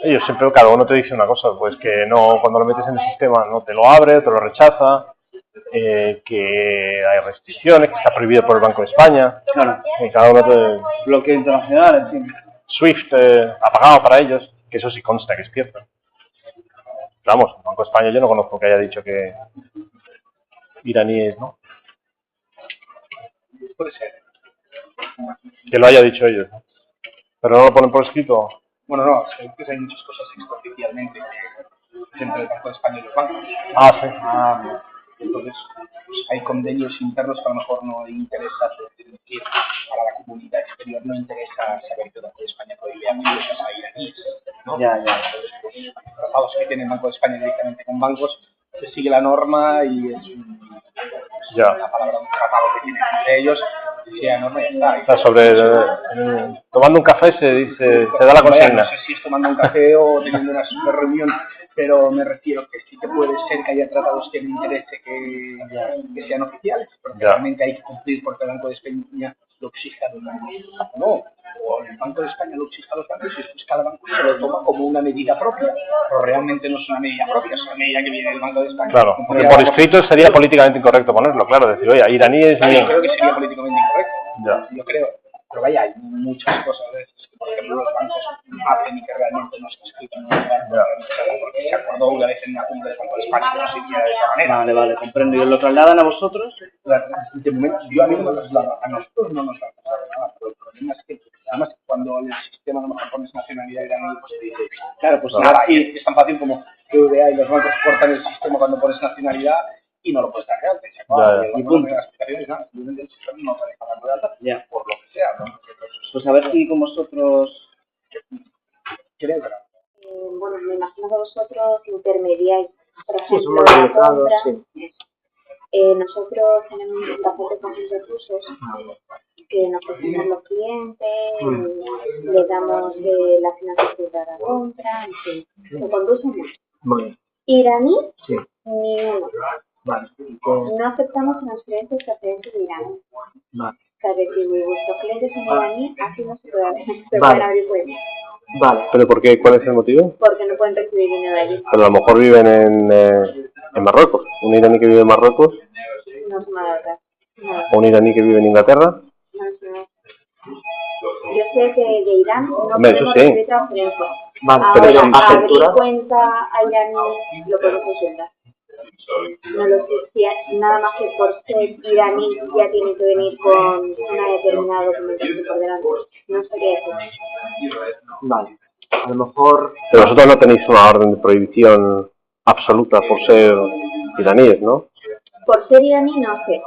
Ellos siempre, cada uno te dice una cosa, pues que no, cuando lo metes en el sistema no te lo abre, te lo rechaza, que hay restricciones, que está prohibido por el Banco de España. Claro. Y cada uno te... Bloqueo internacional, en fin. SWIFT apagado para ellos, que eso sí consta que es cierto. Vamos, el Banco de España yo no conozco que haya dicho que iraníes, ¿no? Puede ser. Que lo haya dicho ellos, ¿no? Pero no lo ponen por escrito. Bueno, no, es que hay muchas cosas extraoficialmente entre el Banco de España y los bancos. Ah, sí. Entonces, pues, hay convenios internos que a lo mejor no interesa decir para la comunidad exterior, no interesa saber que el Banco de España prohíbe accesos a iraníes, ¿no? Ya. Entonces, pues, los tratados que tiene el Banco de España directamente con bancos, se sigue la norma y es una palabra, un tratado que tienen entre ellos, y la norma ya está. Tomando un café se da la consigna. No sé si es tomando un café o teniendo una super reunión, pero me refiero que sí que puede ser que haya tratados que me interese que sean oficiales, porque realmente hay que cumplir porque el Banco de España lo exige a los bancos. No, o el Banco de España lo exige a los bancos y después cada banco se lo toma como una medida propia, pero realmente no es una medida propia, es una medida que viene del Banco de España. Claro, porque por escrito sería políticamente incorrecto ponerlo, claro, decir, oye, iraníes... Yo creo que sería políticamente incorrecto, ya. Yo creo. Pero vaya, hay muchas cosas de estas que, por ejemplo, los bancos hacen y que realmente no está escrito en un lugar, porque se acordó una vez en una cumbre del Banco de España que no se hiciera de esa manera. Vale, comprendo. ¿Y lo trasladan a vosotros? De momento, a mí no me lo trasladan, a nosotros no nos trasladan nada, pero el problema es que, además, cuando el sistema a lo mejor pones nacionalidad iraní, pues te dice, claro, pues nada, y es tan fácil como que VA y los bancos cortan el sistema cuando pones nacionalidad y no lo puedes dar de alta. Y punto. Las explicaciones, nada, el sistema no te deja dar de alta, por lo que sea, ¿no? Pues a ver si con vosotros... ¿Queréis ver? Bueno, me imagino que vosotros intermediáis, por ejemplo, la compra. Nosotros tenemos bastantes casos de recursos que nos presentan los clientes, les damos la financiación de la compra, en fin, se conducen más. Iraní, ni uno. No aceptamos transferencias procedentes de Irán. O sea, que si vuestros clientes son iraníes, así no se pueden abrir cuentas. Vale, ¿pero por qué? ¿Cuál es el motivo? Porque no pueden recibir dinero de allí. Pero a lo mejor viven en Marruecos. ¿Un iraní que vive en Marruecos? No se me da verdad. ¿O un iraní que vive en Inglaterra? No se me da. Yo sé que de Irán no podemos recibir transferencias. Pero abrir cuenta a iraní lo podemos solucionar. No lo sé, si nada más que por ser iraní ya tiene que venir con una determinada documentación por delante. No sé qué es. Vale, a lo mejor... Pero vosotros no tenéis una orden de prohibición absoluta por ser iraníes, ¿no? Por ser iraní no sé,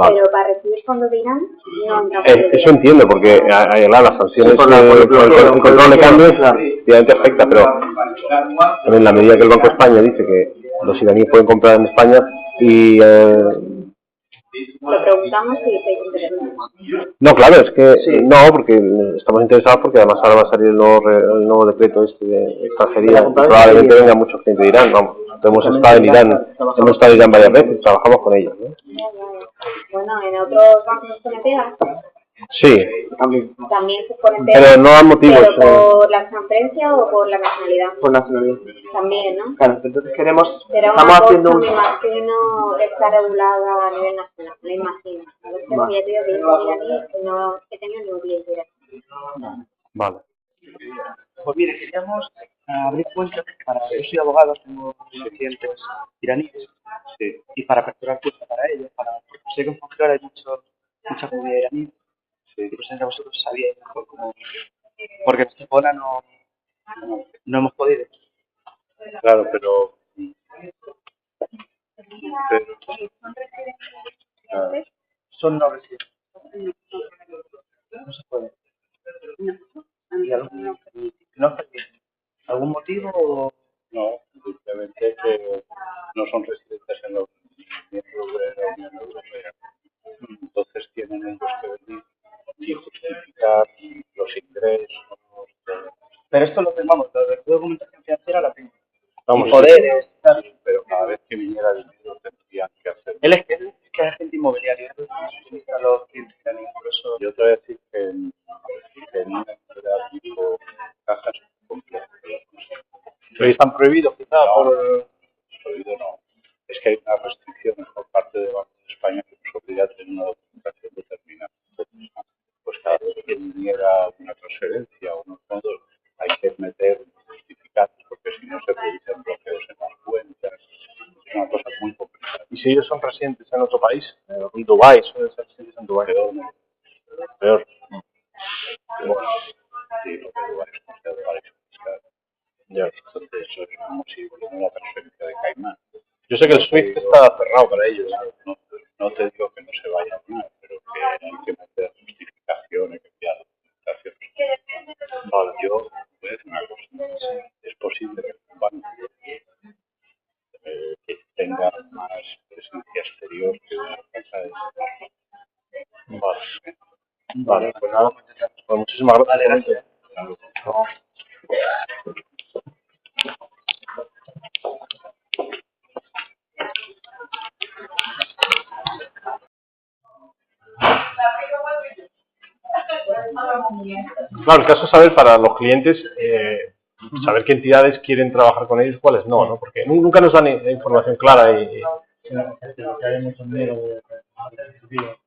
pero para recibir fondos de Irán no. Eso entiendo, porque las sanciones por el control de cambios obviamente afecta, pero en la medida que el Banco de España dice que los iraníes pueden comprar en España y... Lo preguntamos si estáis interesados. No, claro, es que no, porque estamos interesados porque además ahora va a salir el nuevo decreto de extranjería y probablemente venga mucho gente de Irán, vamos. Hemos estado en Irán varias veces, trabajamos con ellos, ¿no? Bueno, en otros bancos se ponen pegas. Sí, también se ponen pegas. Pero no dan motivos. ¿Pero por la transferencia o por la nacionalidad? Por nacionalidad. También, ¿no? Claro, entonces queremos... Pero estamos haciendo me imagino, está regulada a nivel nacional, me imagino. A veces ya te digo que yo iraní no he tenido ningún cliente iraní. Vale. Pues mire, queríamos abrir cuentas para... Yo soy abogado, tengo clientes iraníes, y para aperturar cuentas para ellos, sé que en Portugal hay mucha comunidad iraní, y pues entre vosotros sabíais mejor cómo... Porque en Estepona no hemos podido. Claro, pero son no residentes. No se puede. ¿Y algún motivo o...? No, simplemente que no son residentes en los miembros de la Unión Europea. Entonces tienen ellos que venir y justificar los ingresos. Pero esto lo tenemos, la documentación financiera la tengo. Vamos, y poderes, pero cada vez que viniera dinero tendrían que hacerlo. Él es que es agente inmobiliario, a los clientes iraníes, por eso... Yo te voy a decir que en una entidad Pero están prohibidos quizá No, por... prohibido no. Es que hay unas restricciones por parte del Banco de España que nos obliga a tener una documentación determinada. Pues cada vez que niega una transferencia o unos fondos hay que meter justificantes porque si no se producen bloqueos en las cuentas. Es una cosa muy complicada. ¿Y si ellos son residentes en otro país? En Dubái, suelen ser residentes en Dubái. Peor. Sí, lo que Dubái es considerado paraíso fiscal. Ya. Entonces eso es como si fuera una transferencia de Caimán. Yo sé que el SWIFT está cerrado para ellos. No te digo que no se vaya a hacer, pero que hay que meter justificaciones, que enviar documentación. Vale, yo voy a decir una cosa. Es posible que un banco que tenga más presencia exterior que una empresa de Vale. Vale, pues nada. Pues muchísimas gracias. Vale, gracias. Claro, el caso es saber para los clientes, saber qué entidades quieren trabajar con ellos, cuáles no, ¿no? Porque nunca nos dan información clara y... Hay mucho miedo de recibir.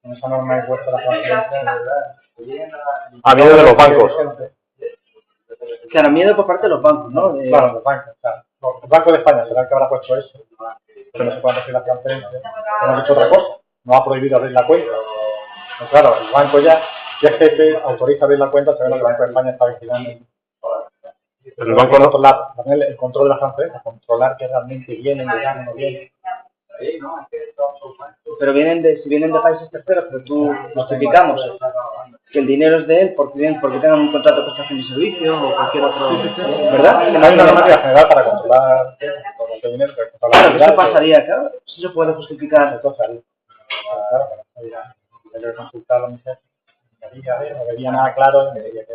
En esa norma hay puesta la transferencia, A miedo de los bancos. Claro, miedo por parte de los bancos, ¿no? Claro, los bancos. Claro. El Banco de España será el que habrá puesto eso. Que no se puede recibir la transferencia. No ha hecho otra cosa. No ha prohibido abrir la cuenta. Pero claro, el banco ya, si es jefe, autoriza abrir la cuenta, sabe que el Banco de España está vigilando. Pero el banco no... controlar, el control de las transferencias, controlar que realmente vienen, llegan o no vienen. Pero si vienen de países terceros, pero tú justificamos que el dinero es de él porque tengan un contrato de prestación de servicio o cualquier otro, ¿verdad? Hay una normativa general para controlar el dinero. Claro, ¿qué pasaría? Claro, si se puede justificar. Entonces, claro, hay que consultar a mi jefe. No veía nada claro y me diría que